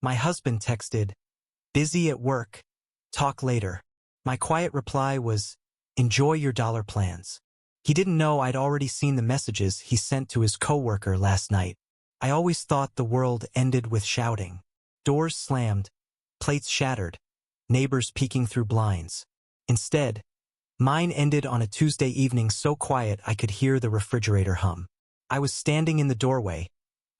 My husband texted, "Busy at work. Talk later." My quiet reply was, "Enjoy your dollar plans." He didn't know I'd already seen the messages he sent to his coworker last night. I always thought the world ended with shouting. Doors slammed, plates shattered, neighbors peeking through blinds. Instead, mine ended on a Tuesday evening so quiet I could hear the refrigerator hum. I was standing in the doorway,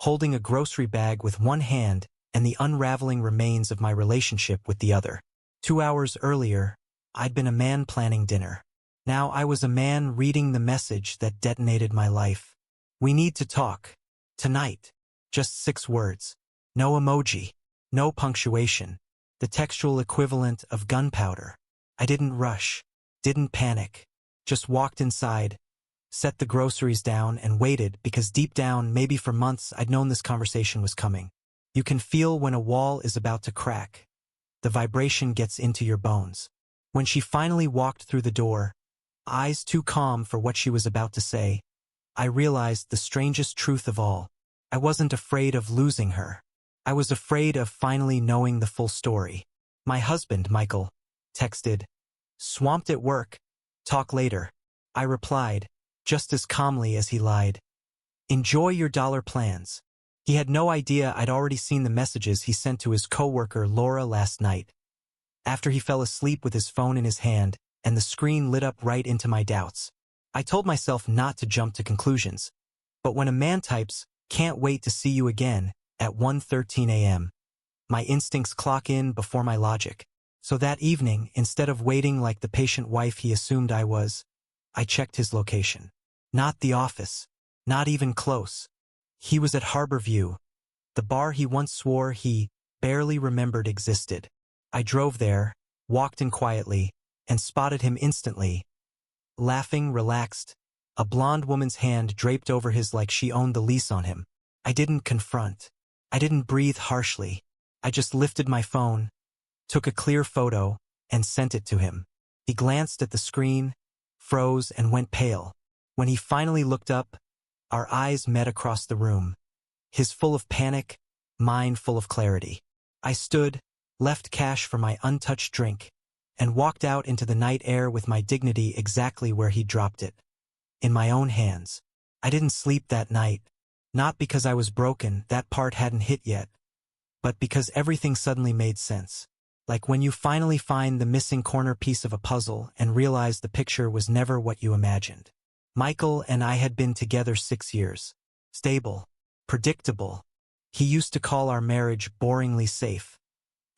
holding a grocery bag with one hand and the unraveling remains of my relationship with the other. 2 hours earlier, I'd been a man planning dinner. Now I was a man reading the message that detonated my life. "We need to talk. Tonight." Just 6 words. No emoji. No punctuation. The textual equivalent of gunpowder. I didn't rush. Didn't panic. Just walked inside, set the groceries down, and waited because deep down, maybe for months, I'd known this conversation was coming. You can feel when a wall is about to crack. The vibration gets into your bones. When she finally walked through the door, eyes too calm for what she was about to say, I realized the strangest truth of all. I wasn't afraid of losing her. I was afraid of finally knowing the full story. My husband, Michael, texted, "Swamped at work. Talk later." I replied, just as calmly as he lied, "Enjoy your dollar plans." He had no idea I'd already seen the messages he sent to his coworker Laura last night. After he fell asleep with his phone in his hand, and the screen lit up right into my doubts. I told myself not to jump to conclusions. But when a man types, "Can't wait to see you again," at 1:13 a.m., my instincts clock in before my logic. So that evening, instead of waiting like the patient wife he assumed I was, I checked his location. Not the office. Not even close. He was at Harborview, the bar he once swore he barely remembered existed. I drove there, walked in quietly, and spotted him instantly. Laughing, relaxed, a blonde woman's hand draped over his like she owned the lease on him. I didn't confront. I didn't breathe harshly. I just lifted my phone, took a clear photo, and sent it to him. He glanced at the screen, froze, and went pale. When he finally looked up, our eyes met across the room. His full of panic, mine full of clarity. I stood, left cash for my untouched drink, and walked out into the night air with my dignity exactly where he dropped it. In my own hands. I didn't sleep that night. Not because I was broken, that part hadn't hit yet, but because everything suddenly made sense. Like when you finally find the missing corner piece of a puzzle and realize the picture was never what you imagined. Michael and I had been together 6 years. Stable. Predictable. He used to call our marriage boringly safe.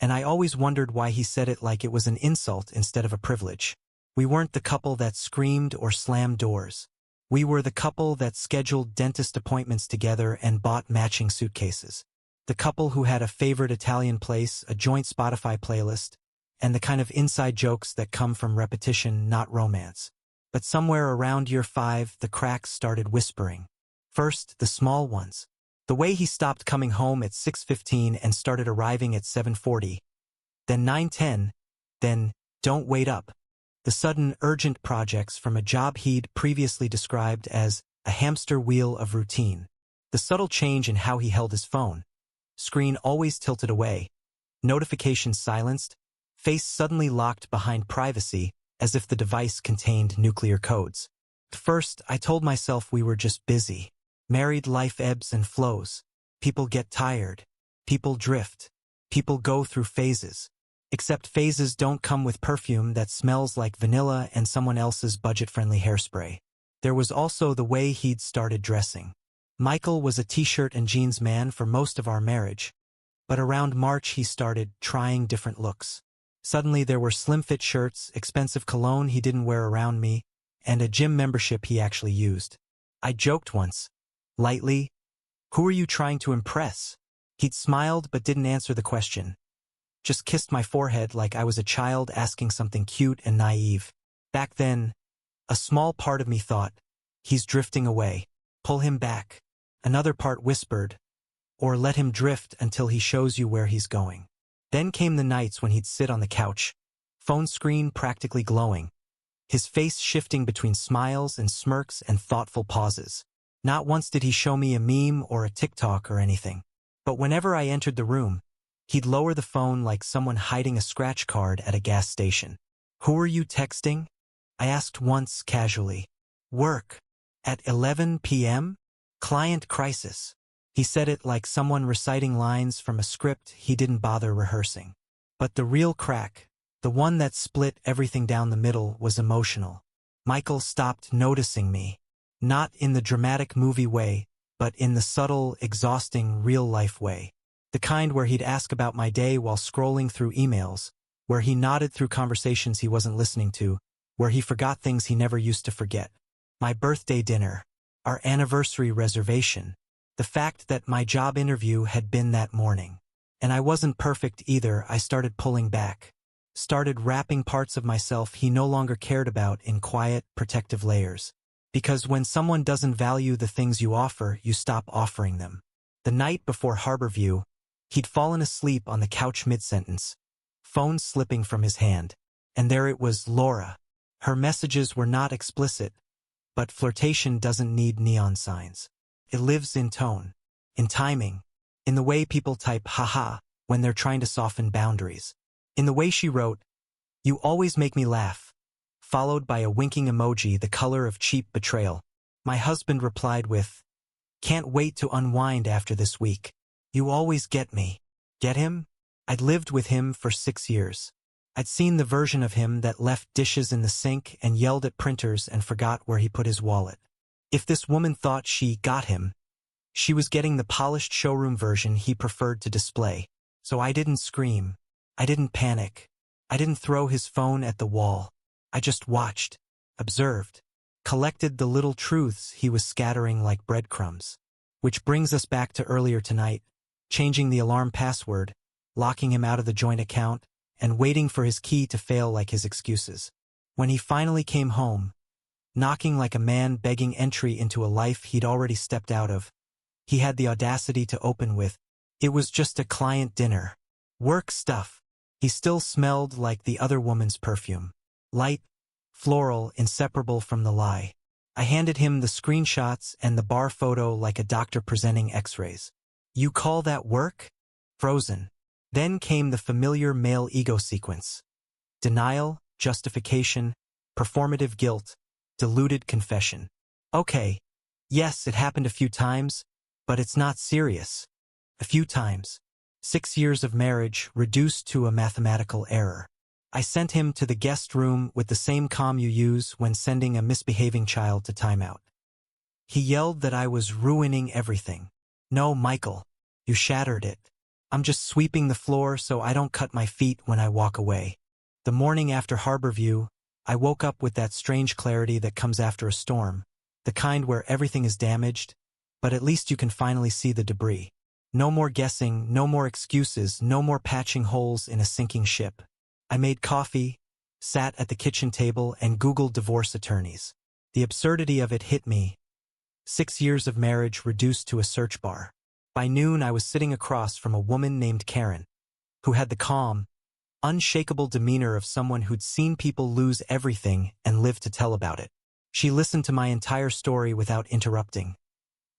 And I always wondered why he said it like it was an insult instead of a privilege. We weren't the couple that screamed or slammed doors. We were the couple that scheduled dentist appointments together and bought matching suitcases. The couple who had a favorite Italian place, a joint Spotify playlist, and the kind of inside jokes that come from repetition, not romance. But somewhere around year 5, the cracks started whispering. First, the small ones. The way he stopped coming home at 6:15 and started arriving at 7:40. Then 9:10. Then, "Don't wait up." The sudden urgent projects from a job he'd previously described as a hamster wheel of routine. The subtle change in how he held his phone. Screen always tilted away. Notifications silenced. Face suddenly locked behind privacy, as if the device contained nuclear codes. At first, I told myself we were just busy. Married life ebbs and flows. People get tired. People drift. People go through phases. Except phases don't come with perfume that smells like vanilla and someone else's budget-friendly hairspray. There was also the way he'd started dressing. Michael was a t-shirt and jeans man for most of our marriage, but around March he started trying different looks. Suddenly there were slim-fit shirts, expensive cologne he didn't wear around me, and a gym membership he actually used. I joked once, lightly, "Who are you trying to impress?" He'd smiled but didn't answer the question. Just kissed my forehead like I was a child asking something cute and naive. Back then, a small part of me thought, he's drifting away. Pull him back. Another part whispered, or let him drift until he shows you where he's going. Then came the nights when he'd sit on the couch, phone screen practically glowing, his face shifting between smiles and smirks and thoughtful pauses. Not once did he show me a meme or a TikTok or anything. But whenever I entered the room, He'd lower the phone like someone hiding a scratch card at a gas station. "Who are you texting?" I asked once casually. "Work. At 11 p.m.? Client crisis." He said it like someone reciting lines from a script he didn't bother rehearsing. But the real crack, the one that split everything down the middle, was emotional. Michael stopped noticing me. Not in the dramatic movie way, but in the subtle, exhausting, real-life way. The kind where he'd ask about my day while scrolling through emails, where he nodded through conversations he wasn't listening to, where he forgot things he never used to forget. My birthday dinner, our anniversary reservation, the fact that my job interview had been that morning. And I wasn't perfect either. I started pulling back. Started wrapping parts of myself he no longer cared about in quiet, protective layers. Because when someone doesn't value the things you offer, you stop offering them. The night before Harborview, he'd fallen asleep on the couch mid-sentence, phone slipping from his hand. And there it was, Laura. Her messages were not explicit, but flirtation doesn't need neon signs. It lives in tone, in timing, in the way people type haha when they're trying to soften boundaries. In the way she wrote, "You always make me laugh," followed by a winking emoji the color of cheap betrayal. My husband replied with, "Can't wait to unwind after this week. You always get me." Get him? I'd lived with him for 6 years. I'd seen the version of him that left dishes in the sink and yelled at printers and forgot where he put his wallet. If this woman thought she got him, she was getting the polished showroom version he preferred to display. So I didn't scream. I didn't panic. I didn't throw his phone at the wall. I just watched, observed, collected the little truths he was scattering like breadcrumbs. Which brings us back to earlier tonight, changing the alarm password, locking him out of the joint account, and waiting for his key to fail like his excuses. When he finally came home, knocking like a man begging entry into a life he'd already stepped out of, he had the audacity to open with, "It was just a client dinner. Work stuff." He still smelled like the other woman's perfume. Light, floral, inseparable from the lie. I handed him the screenshots and the bar photo like a doctor presenting x-rays. "You call that work?" Frozen. Then came the familiar male ego sequence. Denial, justification, performative guilt, diluted confession. "Okay, yes, it happened a few times, but it's not serious." A few times. 6 years of marriage reduced to a mathematical error. I sent him to the guest room with the same calm you use when sending a misbehaving child to timeout. He yelled that I was ruining everything. "No, Michael, you shattered it. I'm just sweeping the floor so I don't cut my feet when I walk away." The morning after Harborview, I woke up with that strange clarity that comes after a storm, the kind where everything is damaged, but at least you can finally see the debris. No more guessing, no more excuses, no more patching holes in a sinking ship. I made coffee, sat at the kitchen table, and Googled divorce attorneys. The absurdity of it hit me. 6 years of marriage reduced to a search bar. By noon, I was sitting across from a woman named Karen, who had the calm, unshakable demeanor of someone who'd seen people lose everything and lived to tell about it. She listened to my entire story without interrupting.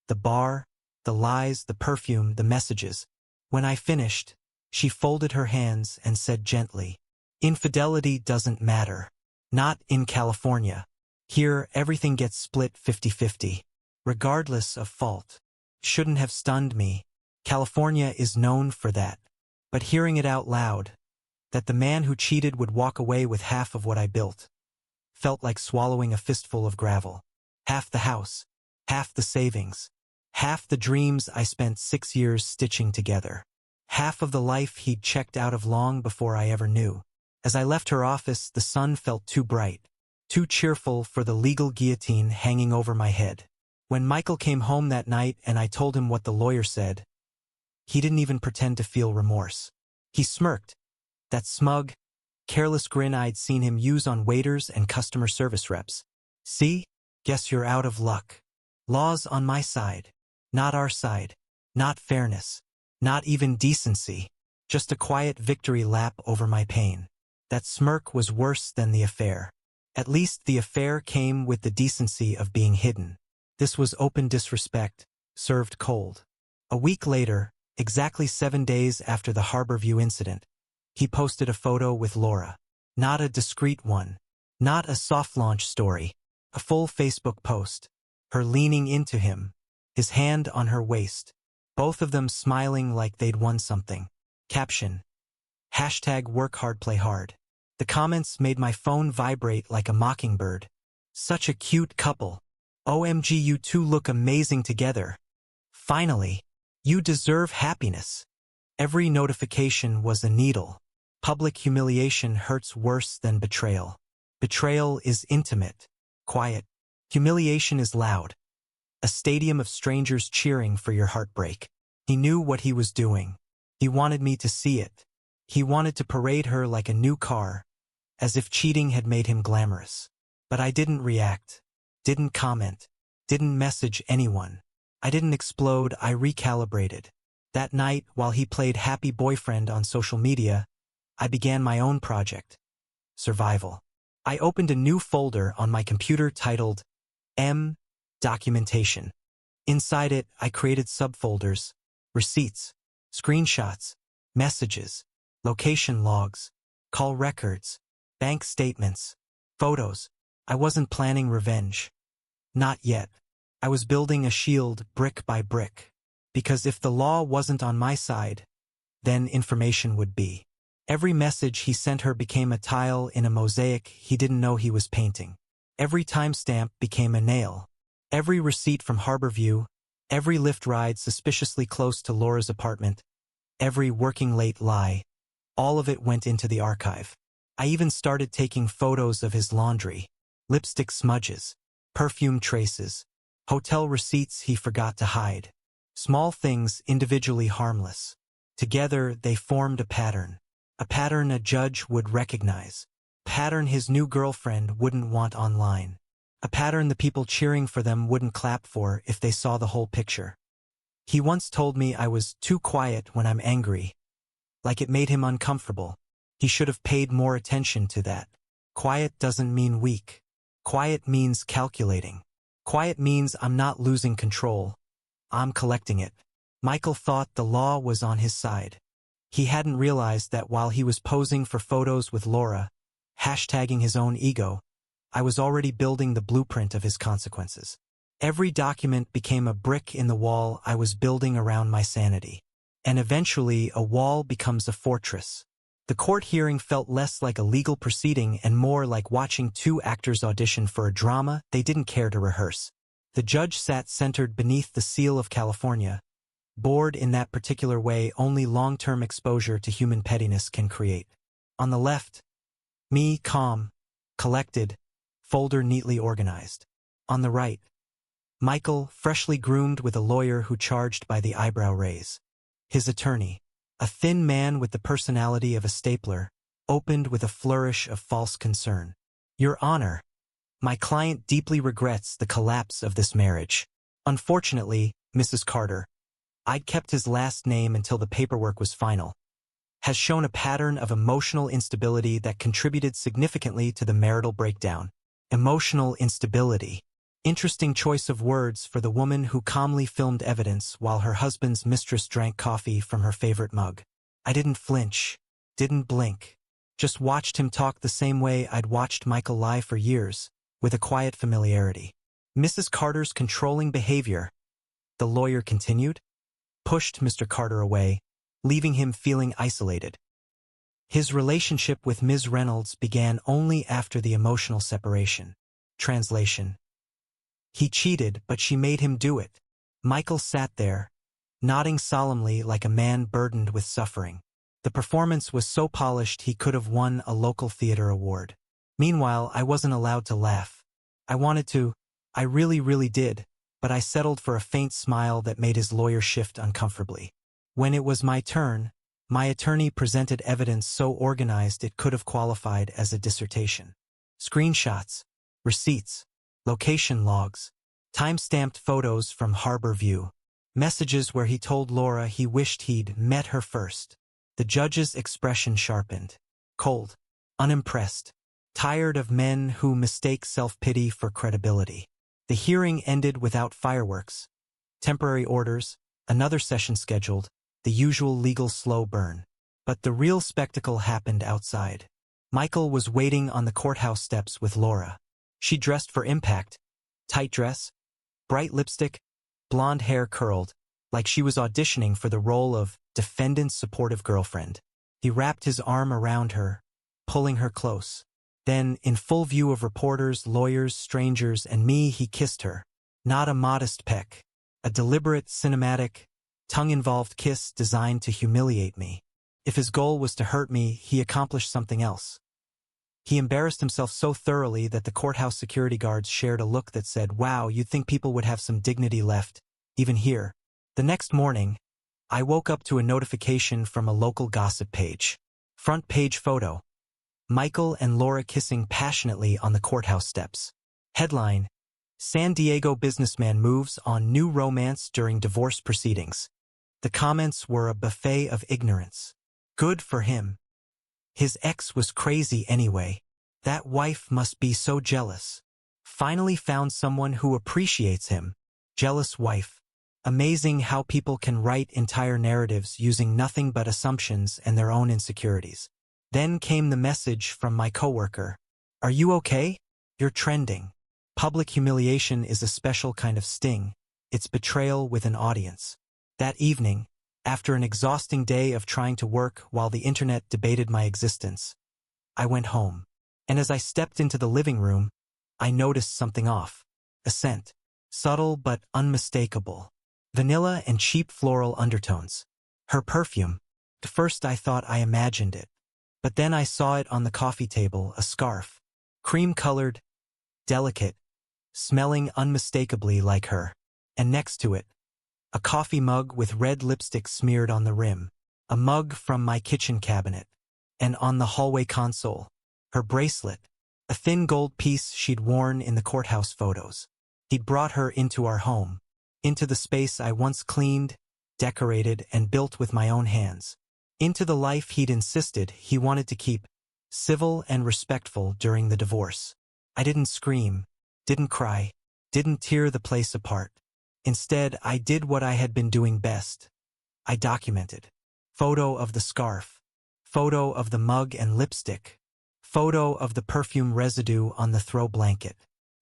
The bar, the lies, the perfume, the messages. When I finished, she folded her hands and said gently, "Infidelity doesn't matter. Not in California. Here, everything gets split 50-50. Regardless of fault." Shouldn't have stunned me. California is known for that. But hearing it out loud, that the man who cheated would walk away with half of what I built, felt like swallowing a fistful of gravel. Half the house, half the savings, half the dreams I spent 6 years stitching together. Half of the life he'd checked out of long before I ever knew. As I left her office, the sun felt too bright, too cheerful for the legal guillotine hanging over my head. When Michael came home that night and I told him what the lawyer said, he didn't even pretend to feel remorse. He smirked, that smug, careless grin I'd seen him use on waiters and customer service reps. "See? Guess you're out of luck. Law's on my side. Not our side. Not fairness. Not even decency. Just a quiet victory lap over my pain." That smirk was worse than the affair. At least the affair came with the decency of being hidden. This was open disrespect, served cold. A week later, Exactly 7 days after the Harborview incident, he posted a photo with Laura. Not a discreet one. Not a soft launch story. A full Facebook post. Her leaning into him, his hand on her waist. Both of them smiling like they'd won something. Caption: Hashtag work hard, play hard. The comments made my phone vibrate like a mockingbird. Such a cute couple. OMG, you two look amazing together. Finally. You deserve happiness. Every notification was a needle. Public humiliation hurts worse than betrayal. Betrayal is intimate, quiet. Humiliation is loud. A stadium of strangers cheering for your heartbreak. He knew what he was doing. He wanted me to see it. He wanted to parade her like a new car, as if cheating had made him glamorous. But I didn't react, didn't comment, didn't message anyone. I didn't explode, I recalibrated. That night, while he played happy boyfriend on social media, I began my own project. Survival. I opened a new folder on my computer titled M. Documentation. Inside it, I created subfolders: receipts, screenshots, messages, location logs, call records, bank statements, photos. I wasn't planning revenge. Not yet. I was building a shield brick by brick. Because if the law wasn't on my side, then information would be. Every message he sent her became a tile in a mosaic he didn't know he was painting. Every timestamp became a nail. Every receipt from Harborview, every Lyft ride suspiciously close to Laura's apartment, every working late lie, all of it went into the archive. I even started taking photos of his laundry, lipstick smudges, perfume traces, hotel receipts he forgot to hide. Small things individually harmless. Together they formed a pattern. A pattern a judge would recognize. A pattern his new girlfriend wouldn't want online. A pattern the people cheering for them wouldn't clap for if they saw the whole picture. He once told me I was too quiet when I'm angry. Like it made him uncomfortable. He should have paid more attention to that. Quiet doesn't mean weak. Quiet means calculating. Quiet means I'm not losing control. I'm collecting it. Michael thought the law was on his side. He hadn't realized that while he was posing for photos with Laura, hashtagging his own ego, I was already building the blueprint of his consequences. Every document became a brick in the wall I was building around my sanity. And eventually, a wall becomes a fortress. The court hearing felt less like a legal proceeding and more like watching two actors audition for a drama they didn't care to rehearse. The judge sat centered beneath the seal of California, bored in that particular way only long-term exposure to human pettiness can create. On the left, me, calm, collected, folder neatly organized. On the right, Michael, freshly groomed with a lawyer who charged by the eyebrow raise. His attorney, a thin man with the personality of a stapler, opened with a flourish of false concern. Your Honor, my client deeply regrets the collapse of this marriage. Unfortunately, Mrs. Carter, I'd kept his last name until the paperwork was final, has shown a pattern of emotional instability that contributed significantly to the marital breakdown. Emotional instability. Interesting choice of words for the woman who calmly filmed evidence while her husband's mistress drank coffee from her favorite mug. I didn't flinch, didn't blink, just watched him talk the same way I'd watched Michael lie for years, with a quiet familiarity. Mrs. Carter's controlling behavior, the lawyer continued, pushed Mr. Carter away, leaving him feeling isolated. His relationship with Ms. Reynolds began only after the emotional separation. Translation. He cheated, but she made him do it. Michael sat there, nodding solemnly like a man burdened with suffering. The performance was so polished he could have won a local theater award. Meanwhile, I wasn't allowed to laugh. I wanted to, I really did, but I settled for a faint smile that made his lawyer shift uncomfortably. When it was my turn, my attorney presented evidence so organized it could have qualified as a dissertation. Screenshots, receipts, location logs, time-stamped photos from Harborview, messages where he told Laura he wished he'd met her first. The judge's expression sharpened. Cold, unimpressed, tired of men who mistake self-pity for credibility. The hearing ended without fireworks. Temporary orders, another session scheduled, the usual legal slow burn. But the real spectacle happened outside. Michael was waiting on the courthouse steps with Laura. She dressed for impact. Tight dress, bright lipstick, blonde hair curled, like she was auditioning for the role of defendant's supportive girlfriend. He wrapped his arm around her, pulling her close. Then, in full view of reporters, lawyers, strangers, and me, he kissed her. Not a modest peck. A deliberate, cinematic, tongue-involved kiss designed to humiliate me. If his goal was to hurt me, he accomplished something else. He embarrassed himself so thoroughly that the courthouse security guards shared a look that said, "Wow, you'd think people would have some dignity left, even here." The next morning, I woke up to a notification from a local gossip page. Front page photo. Michael and Laura kissing passionately on the courthouse steps. Headline: San Diego businessman moves on new romance during divorce proceedings. The comments were a buffet of ignorance. Good for him. His ex was crazy anyway. That wife must be so jealous. Finally found someone who appreciates him. Jealous wife. Amazing how people can write entire narratives using nothing but assumptions and their own insecurities. Then came the message from my coworker. "Are you okay? You're trending." Public humiliation is a special kind of sting. It's betrayal with an audience. That evening, after an exhausting day of trying to work while the internet debated my existence, I went home. And as I stepped into the living room, I noticed something off. A scent. Subtle but unmistakable. Vanilla and cheap floral undertones. Her perfume. At first I thought I imagined it. But then I saw it on the coffee table, a scarf. Cream-colored, delicate, smelling unmistakably like her. And next to it, a coffee mug with red lipstick smeared on the rim. A mug from my kitchen cabinet. And on the hallway console, her bracelet. A thin gold piece she'd worn in the courthouse photos. He'd brought her into our home. Into the space I once cleaned, decorated, and built with my own hands. Into the life he'd insisted he wanted to keep, civil and respectful during the divorce. I didn't scream, didn't cry, didn't tear the place apart. Instead, I did what I had been doing best. I documented. Photo of the scarf. Photo of the mug and lipstick. Photo of the perfume residue on the throw blanket.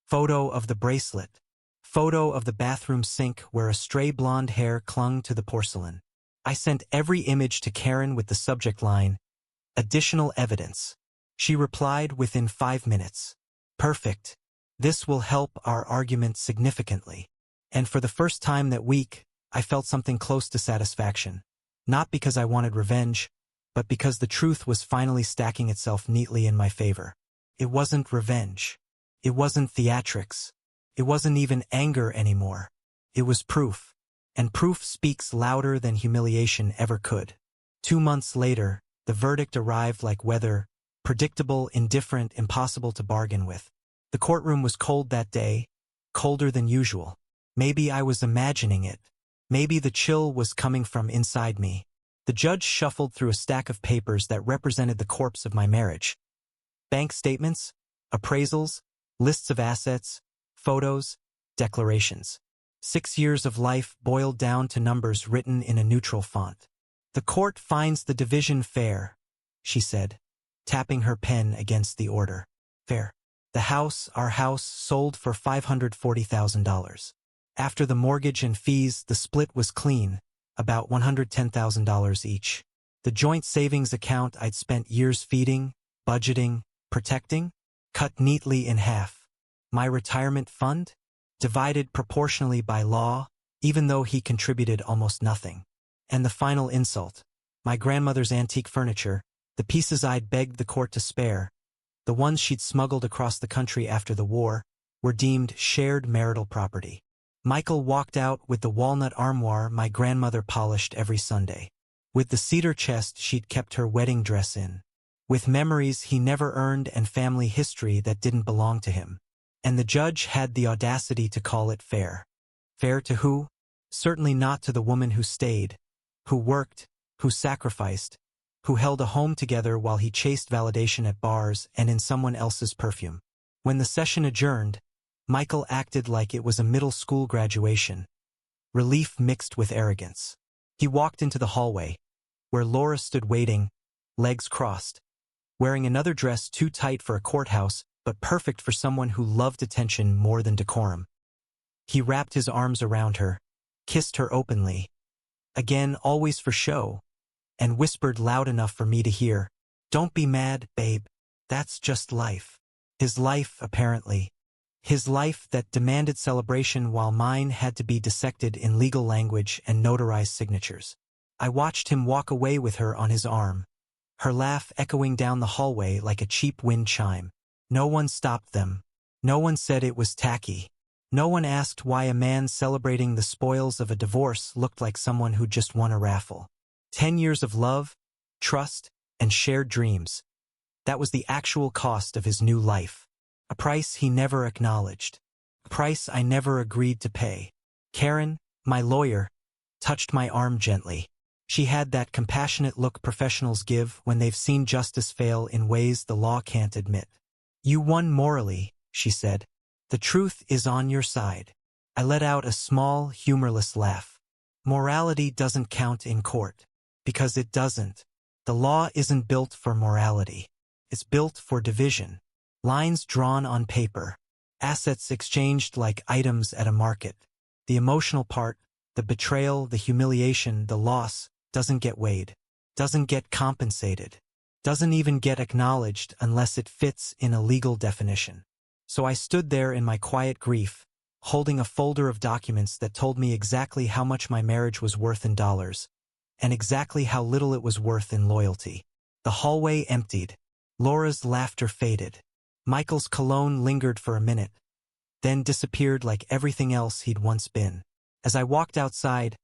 Photo of the bracelet. Photo of the bathroom sink where a stray blonde hair clung to the porcelain. I sent every image to Karen with the subject line, "Additional evidence." She replied within 5 minutes. "Perfect. This will help our argument significantly." And for the first time that week, I felt something close to satisfaction. Not because I wanted revenge, but because the truth was finally stacking itself neatly in my favor. It wasn't revenge. It wasn't theatrics. It wasn't even anger anymore. It was proof. And proof speaks louder than humiliation ever could. 2 months later, the verdict arrived like weather, predictable, indifferent, impossible to bargain with. The courtroom was cold that day, colder than usual. Maybe I was imagining it. Maybe the chill was coming from inside me. The judge shuffled through a stack of papers that represented the corpse of my marriage. Bank statements, appraisals, lists of assets, photos, declarations. 6 years of life boiled down to numbers written in a neutral font. "The court finds the division fair," she said, tapping her pen against the order. "Fair. The house, our house, sold for $540,000. After the mortgage and fees, the split was clean, about $110,000 each. The joint savings account I'd spent years feeding, budgeting, protecting, cut neatly in half. My retirement fund? Divided proportionally by law, even though he contributed almost nothing. And the final insult. My grandmother's antique furniture, the pieces I'd begged the court to spare, the ones she'd smuggled across the country after the war, were deemed shared marital property. Michael walked out with the walnut armoire my grandmother polished every Sunday. With the cedar chest she'd kept her wedding dress in. With memories he never earned and family history that didn't belong to him. And the judge had the audacity to call it fair. Fair to who? Certainly not to the woman who stayed, who worked, who sacrificed, who held a home together while he chased validation at bars and in someone else's perfume. When the session adjourned, Michael acted like it was a middle school graduation. Relief mixed with arrogance. He walked into the hallway, where Laura stood waiting, legs crossed, wearing another dress too tight for a courthouse, but perfect for someone who loved attention more than decorum. He wrapped his arms around her, kissed her openly, again always for show, and whispered loud enough for me to hear, "Don't be mad, babe. That's just life." His life, apparently. His life that demanded celebration while mine had to be dissected in legal language and notarized signatures. I watched him walk away with her on his arm, her laugh echoing down the hallway like a cheap wind chime. No one stopped them. No one said it was tacky. No one asked why a man celebrating the spoils of a divorce looked like someone who just won a raffle. 10 years of love, trust, and shared dreams. That was the actual cost of his new life. A price he never acknowledged. A price I never agreed to pay. Karen, my lawyer, touched my arm gently. She had that compassionate look professionals give when they've seen justice fail in ways the law can't admit. "You won morally," she said. "The truth is on your side." I let out a small, humorless laugh. Morality doesn't count in court. Because it doesn't. The law isn't built for morality. It's built for division. Lines drawn on paper. Assets exchanged like items at a market. The emotional part, the betrayal, the humiliation, the loss, doesn't get weighed. Doesn't get compensated. Doesn't even get acknowledged unless it fits in a legal definition. So I stood there in my quiet grief, holding a folder of documents that told me exactly how much my marriage was worth in dollars, and exactly how little it was worth in loyalty. The hallway emptied. Laura's laughter faded. Michael's cologne lingered for a minute, then disappeared like everything else he'd once been. As I walked outside,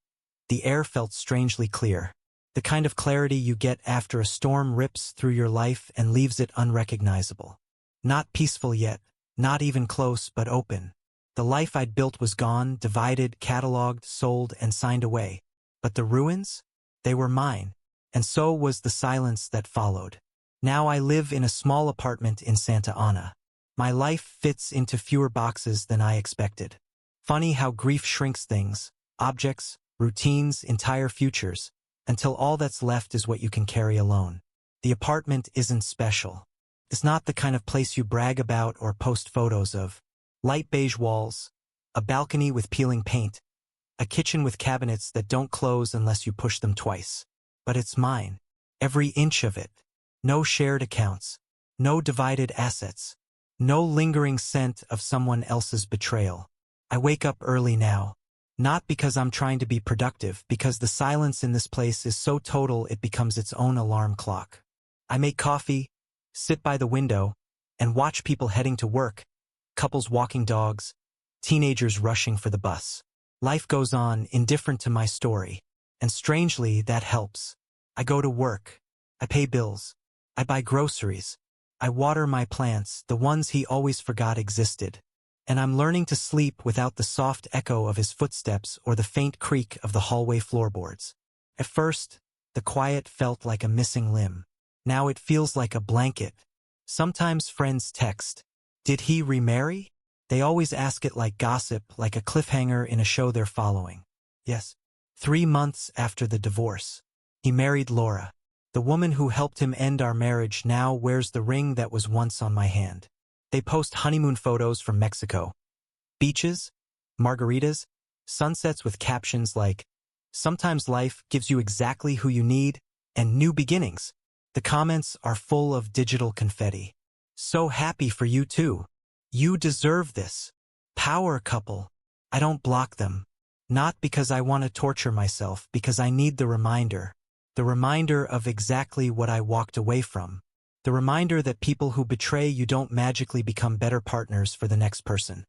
the air felt strangely clear. The kind of clarity you get after a storm rips through your life and leaves it unrecognizable. Not peaceful yet, not even close, but open. The life I'd built was gone, divided, cataloged, sold, and signed away. But the ruins? They were mine, and so was the silence that followed. Now I live in a small apartment in Santa Ana. My life fits into fewer boxes than I expected. Funny how grief shrinks things, objects, routines, entire futures, until all that's left is what you can carry alone. The apartment isn't special. It's not the kind of place you brag about or post photos of. Light beige walls, a balcony with peeling paint, a kitchen with cabinets that don't close unless you push them twice. But it's mine. Every inch of it. No shared accounts. No divided assets. No lingering scent of someone else's betrayal. I wake up early now. Not because I'm trying to be productive, because the silence in this place is so total it becomes its own alarm clock. I make coffee, sit by the window, and watch people heading to work, couples walking dogs, teenagers rushing for the bus. Life goes on, indifferent to my story. And strangely, that helps. I go to work. I pay bills. I buy groceries. I water my plants, the ones he always forgot existed. And I'm learning to sleep without the soft echo of his footsteps or the faint creak of the hallway floorboards. At first, the quiet felt like a missing limb. Now it feels like a blanket. Sometimes friends text, "Did he remarry?" They always ask it like gossip, like a cliffhanger in a show they're following. Yes. 3 months after the divorce, he married Laura. The woman who helped him end our marriage now wears the ring that was once on my hand. They post honeymoon photos from Mexico. Beaches, margaritas, sunsets with captions like, "Sometimes life gives you exactly who you need," and "New beginnings." The comments are full of digital confetti. "So happy for you too. You deserve this. Power couple." I don't block them. Not because I want to torture myself, because I need the reminder. The reminder of exactly what I walked away from. The reminder that people who betray you don't magically become better partners for the next person.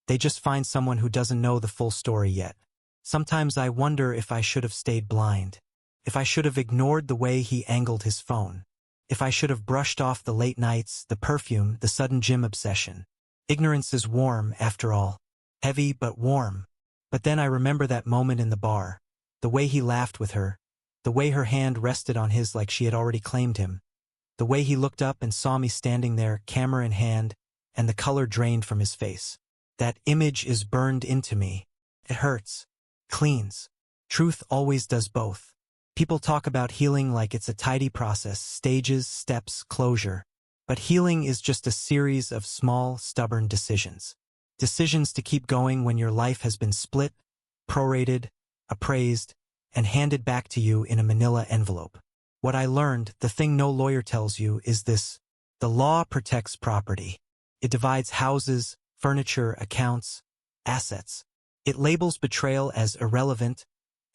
They just find someone who doesn't know the full story yet. Sometimes I wonder if I should have stayed blind. If I should have ignored the way he angled his phone. If I should have brushed off the late nights, the perfume, the sudden gym obsession. Ignorance is warm, after all. Heavy but warm. But then I remember that moment in the bar. The way he laughed with her. The way her hand rested on his like she had already claimed him. The way he looked up and saw me standing there, camera in hand, and the color drained from his face. That image is burned into me. It hurts. Cleans. Truth always does both. People talk about healing like it's a tidy process, stages, steps, closure. But healing is just a series of small, stubborn decisions. Decisions to keep going when your life has been split, prorated, appraised, and handed back to you in a manila envelope. What I learned, the thing no lawyer tells you, is this: the law protects property. It divides houses, furniture, accounts, assets. It labels betrayal as irrelevant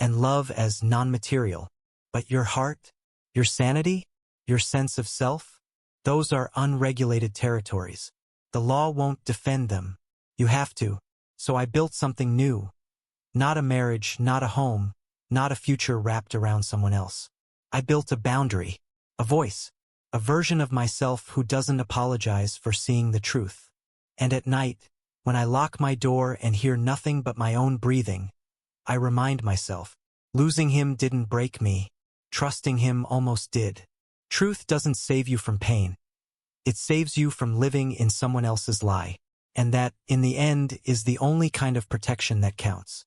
and love as non-material. But your heart, your sanity, your sense of self, those are unregulated territories. The law won't defend them. You have to. So I built something new. Not a marriage, not a home, not a future wrapped around someone else. I built a boundary, a voice, a version of myself who doesn't apologize for seeing the truth. And at night, when I lock my door and hear nothing but my own breathing, I remind myself, losing him didn't break me. Trusting him almost did. Truth doesn't save you from pain. It saves you from living in someone else's lie. And that, in the end, is the only kind of protection that counts.